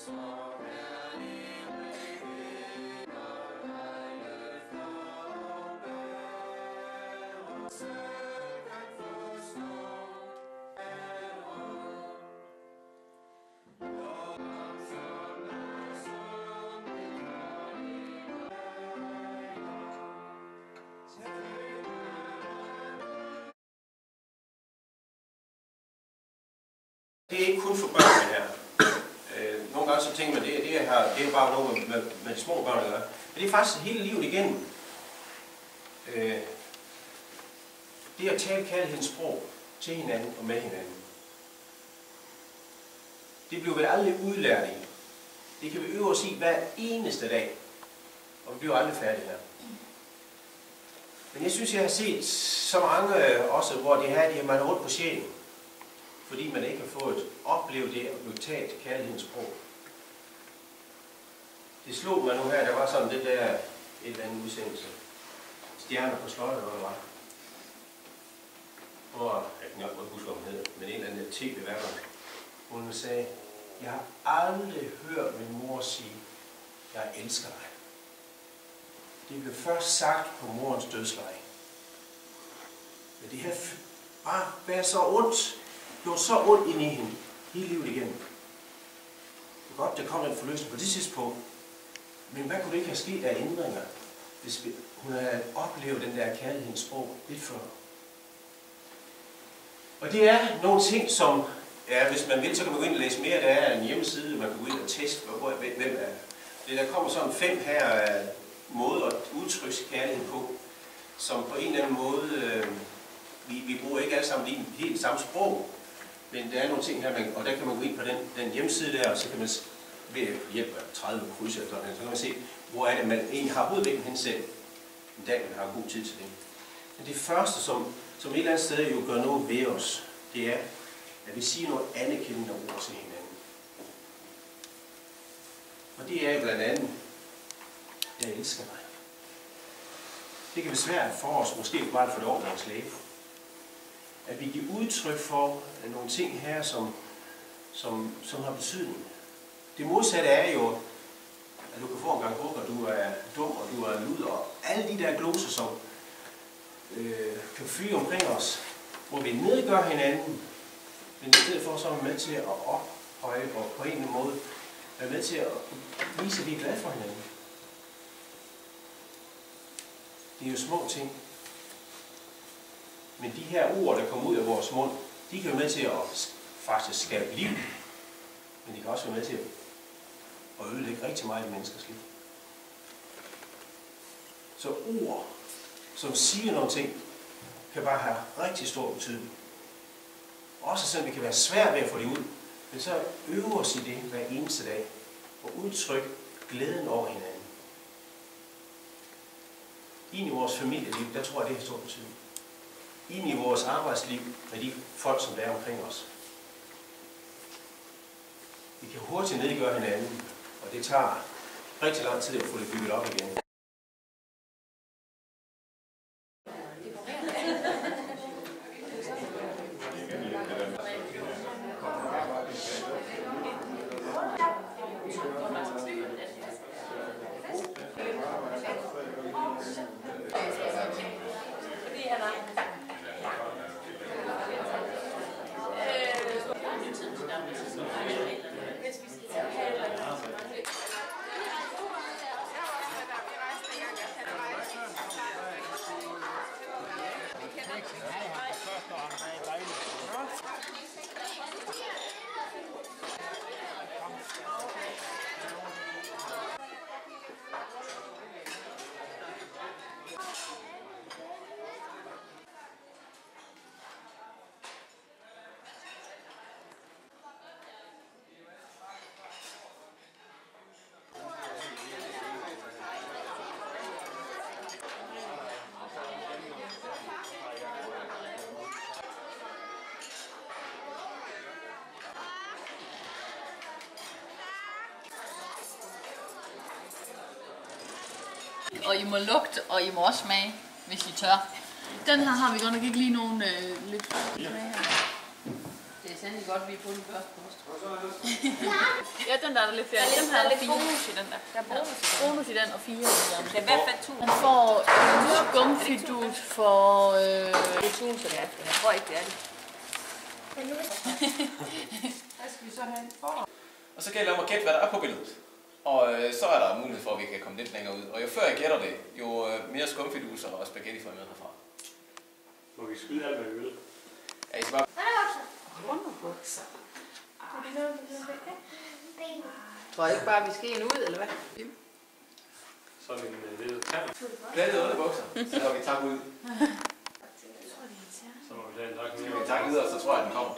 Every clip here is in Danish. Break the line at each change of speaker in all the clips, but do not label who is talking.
Det er ikke kun for børn her. Nogle gange så tænker man, det er bare noget med de små børn at gøre. Men det er faktisk hele livet igennem. Det at tale kærlighedens sprog til hinanden og med hinanden. Det bliver vi aldrig udlært i. Det kan vi øve os i hver eneste dag. Og vi bliver aldrig færdige her. Men jeg synes, jeg har set så mange også, hvor det her, de har man rundt på sjælen. Fordi man ikke har fået oplevet det at blive talt kærlighedens sprog. Det slog mig nu her, der var sådan det der et eller andet udsendelse. Stjerner på sløjet, hvor det var. Hvor, jeg kan nok huske, hvad hun hed, men en eller anden tv-værter. Hun sagde, jeg har aldrig hørt min mor sige, jeg elsker dig. Det blev først sagt på morens dødsleje. Men det her bare været så ondt. Det var så ondt ind i hende, hele livet igennem. Det er godt, der kom en forløsning på det tidspunkt. Men hvad kunne det ikke have sket af ændringer, hvis hun havde oplevet den der kærlighedens sprog lidt før? Og det er nogle ting, som, ja, hvis man vil, så kan man gå ind og læse mere. Der er en hjemmeside, man kan gå ind og teste, hvem er det. Der kommer sådan 5 her måder at udtrykke kærlighed på, som på en eller anden måde, vi bruger ikke alle sammen lige helt samme sprog. Men der er nogle ting her, og der kan man gå ind på den hjemmeside der, og så kan man ved hjælp af 30 kryds, så kan man se, hvor er det, man egentlig har hovedvægten hen selv. En dag, man har god tid til det. Men det første, som et eller andet sted jo gør noget ved os, det er, at vi siger noget anerkendende ord til hinanden. Og det er blandt andet, jeg elsker dig. Det kan være svært for os, måske bare for det over vores læge. At vi giver udtryk for nogle ting her, som har betydning. Det modsatte er jo, at du kan få en gang hug, og du er dum, og du er luder, og alle de der gloser, som kan flyve omkring os, hvor vi nedgør hinanden, men i stedet for så er vi med til at ophøje og på en eller anden måde være med til at vise, at vi er glade for hinanden. Det er jo små ting. Men de her ord, der kommer ud af vores mund, de kan være med til at faktisk skabe liv. Men de kan også være med til at ødelægge rigtig meget i menneskers liv. Så ord, som siger nogle ting, kan bare have rigtig stor betydning. Også selvom det kan være svært ved at få det ud, men så øver os i det hver eneste dag, og udtrykke glæden over hinanden. Ind i vores familieliv, der tror jeg, det har stor betydning. Ind i vores arbejdsliv med de folk, som der er omkring os. Vi kan hurtigt nedgøre hinanden, og det tager rigtig lang tid at få det bygget op igen.
Og I må lugte, og I må også smage, hvis I tør. Den her har vi godt nok ikke lige nogen lidt smag her. Det er sandelig godt, vi er på den første post.
Ja, den der er lidt flere. Den her er lidt bonus i den der. Der er bonus i den og 4 i den.
Det er i hvert fald 2.
Han får en skumfidus for...
Det er 2, så det er. Jeg tror ikke, det er det.
Hvad skal vi så have for?
Og så gælder det om at gætte, hvad der er på billedet. Og så er der mulighed for, at vi kan komme lidt længere ud. Og jo før jeg gætter det, jo mere skumfiduser og spaghetti får jeg med herfra.
Må vi skyde alt, hvad vi vil?
Ja, I skal bare...
Underbukser. Tror jeg ikke bare, vi skal en ud, eller hvad?
Sådan en lille tand.
Blandede underbukser, så har vi tak ud.
Så må vi tage en tak
Så vi tak videre, så tror jeg, den kommer.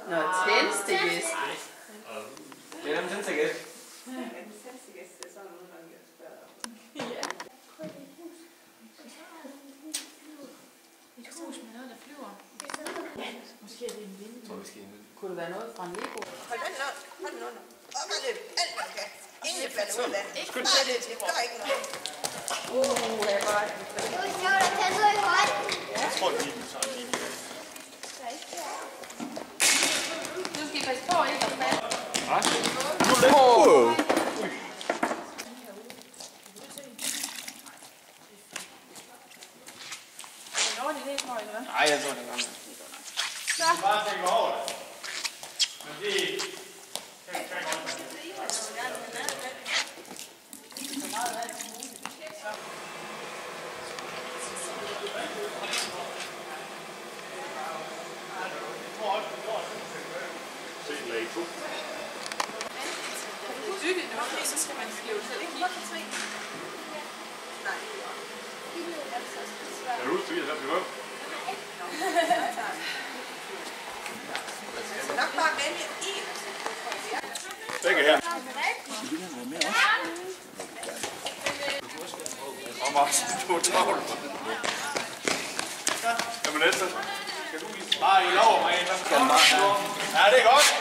Nå, tændstikæske.
Det er en tændstikæske.
Et hus med noget, der flyver. Måske er det en vind.
Tror vi skal ind.
Kunne det være noget fra en Lego?
Hold den under. Op og løb. Alt hvad du kan. Ingen der falder ud af vandet. Ikke bare det. Det gør ikke noget.
Det er godt.
Jeg tror, det er lige.
Nu skal I passe på, ikke?
Nej, jeg tror det godt.
Bare tænk over det. Men det er ikke... Lag 2.
Så skal man skrive til ikke 1-3.
Nej.
Er du huske, at vi har været
Så nok bare vælge en.
begge her. Og Martin, du er travlt. Jamen næste. Skal du vise? Bare I lover mig, der skal komme. Ja, det er godt.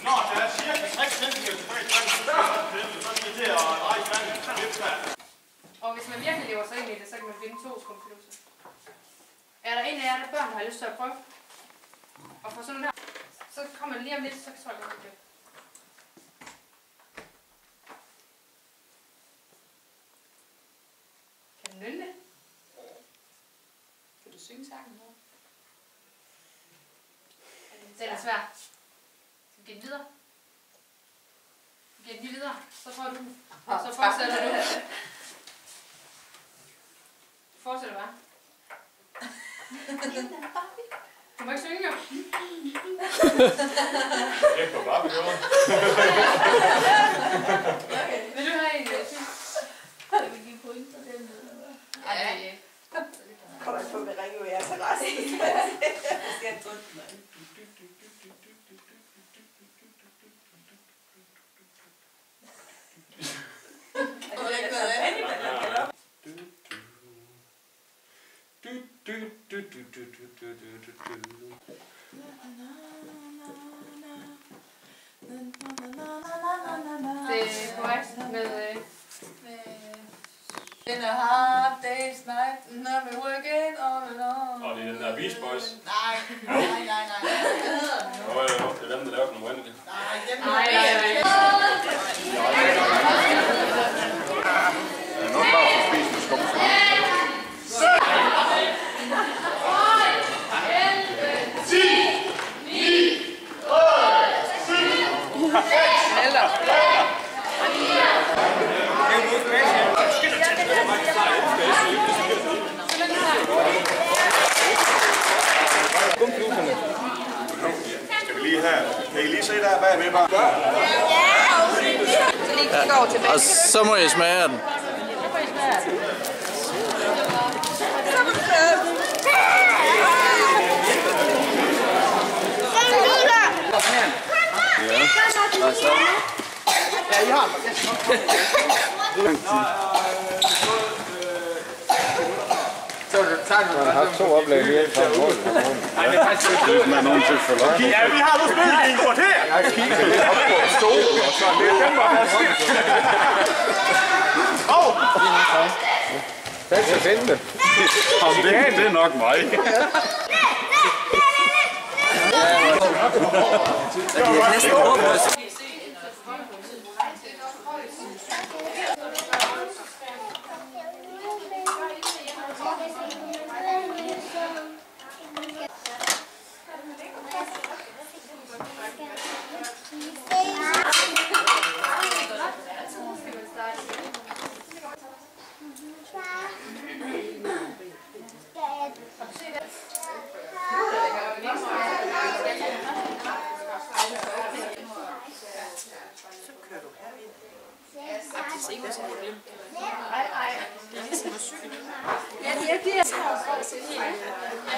Nå, der er cirka 60 cm tilbage, så skal vi til at dreje vandet.
Og hvis man virkelig lever sig ind i det, så kan man vinde 2 skumfiduser. Er der en af jer, der børn har lyst til at prøve? Og få sådan her, så kommer man lige om lidt, så tror jeg godt, det. Kan du nynne det? Kan du synge sangen nu? Den er svær. Skal vi give den videre? Vi giver den lige videre, så får du den. Og så fortsætter du. Fortsætter bare. Du må ikke synge, jo.
Det er på bare begynde.
Vil du have en?
Jeg vil give pointer den.
Ej,
Kommer ikke på, hvad ringe jeg er til resten.
det er korrekt med...
In a hard day's night, and I'll be working on and on.
Og det er den der Beach Boys.
Nej.
Jo, det er dem, der lavede den oprindeligt.
Nej.
Er der nogen, der har spist med skumfiduser? Skal vi lige have? Kan I lige se der bagved bare?
Ja. Og så må jeg smage den.
Ja, I har den. Man har haft 2 oplæg lige fra en mål.
Nej, det er faktisk ikke det.
Man nogen til for langt.
Ja, vi har nu spillet i en kvarter.
Jeg kigger lidt op på stolen, og så det er den, der har skidt. Den skal finde det.
Det er nok mig.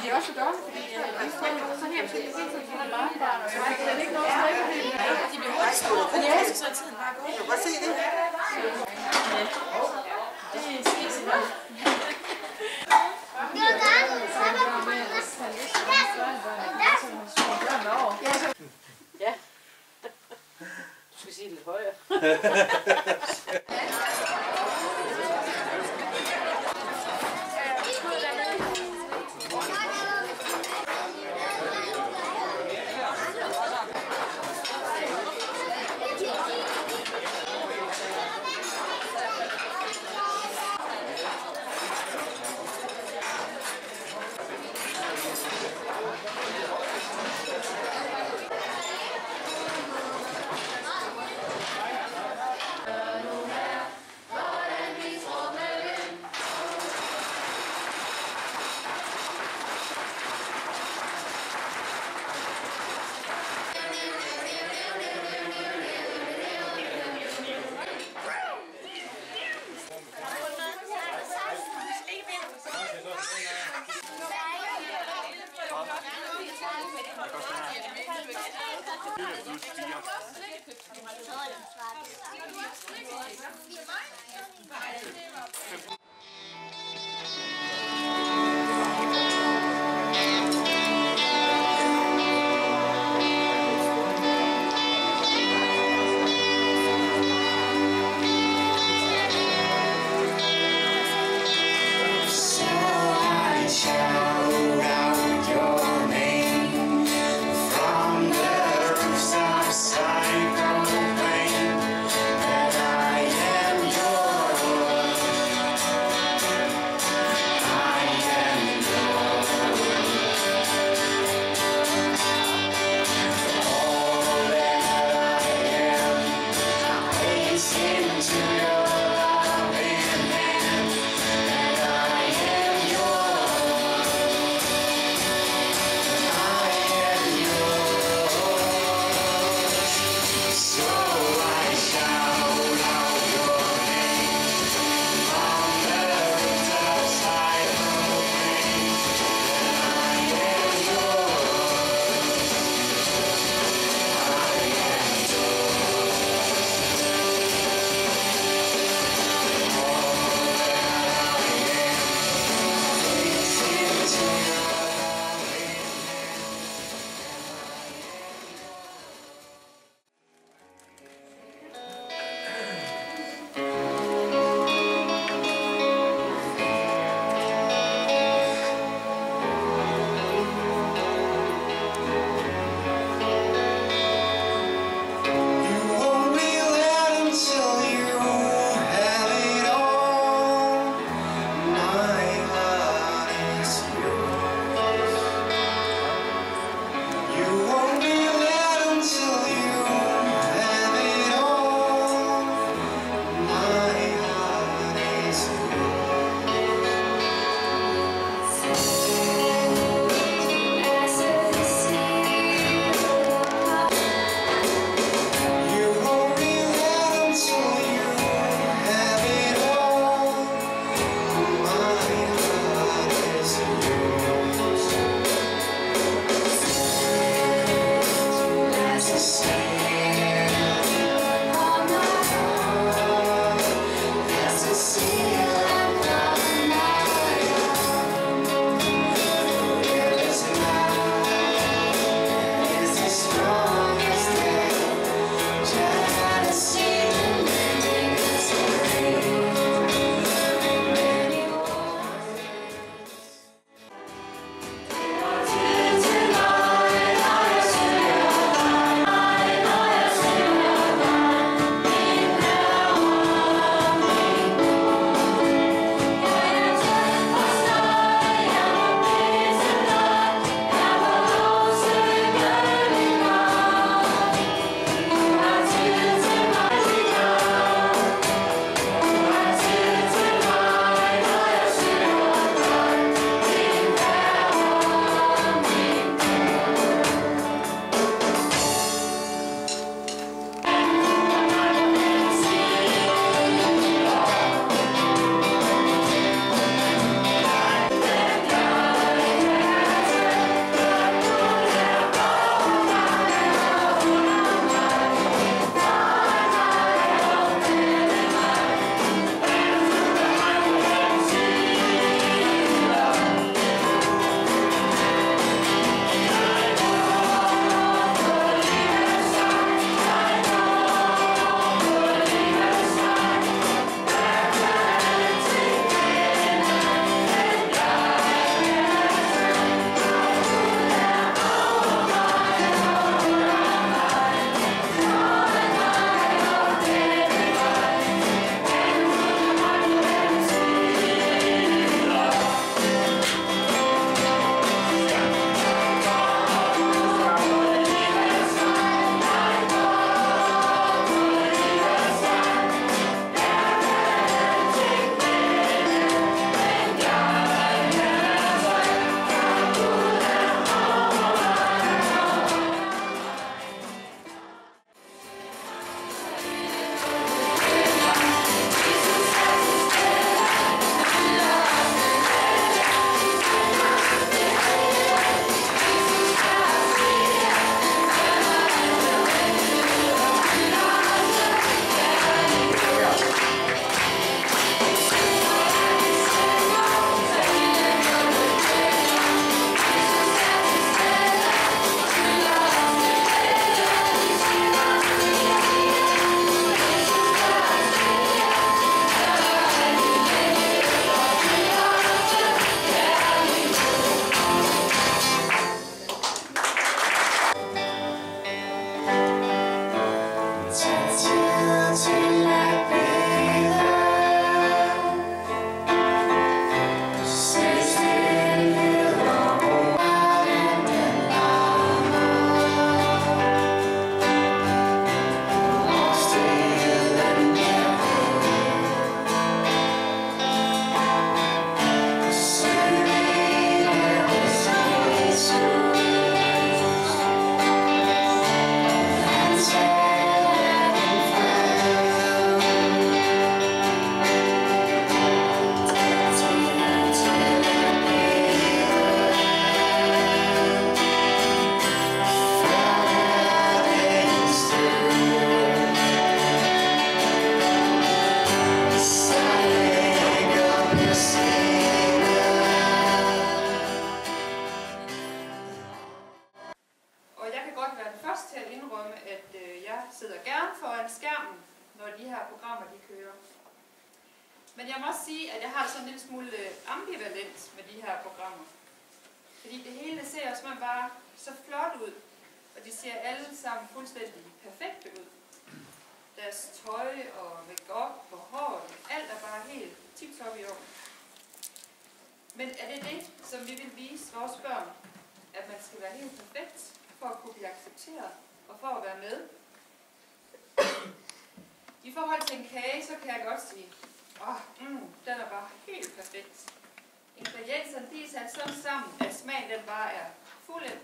Det er også så dårligt, fordi vi får sådan her, så det er hele tiden sådan en barnbarn, og det er ikke noget at snakke med hende. De bliver hurtigt store, men ja, så er tiden bare gået. Kan du godt se det? Det er skidesikkert. Ja. Du skal sige det lidt højere. kan godt være den første til at indrømme, at jeg sidder gerne foran skærmen, når de her programmer de kører. Men jeg må også sige, at jeg har sådan en lille smule ambivalent med de her programmer. Fordi det hele ser også bare så flot ud, og de ser alle sammen fuldstændig perfekte ud. Deres tøj og make-up og hår, alt er bare helt tip-top i orden. Men er det det, som vi vil vise vores børn? At man skal være helt perfekt for at kunne blive accepteret og for at være med? I forhold til en kage, så kan jeg godt sige, den er bare helt perfekt. Ingredienserne de er sat sådan sammen, at smagen den bare er fuldendt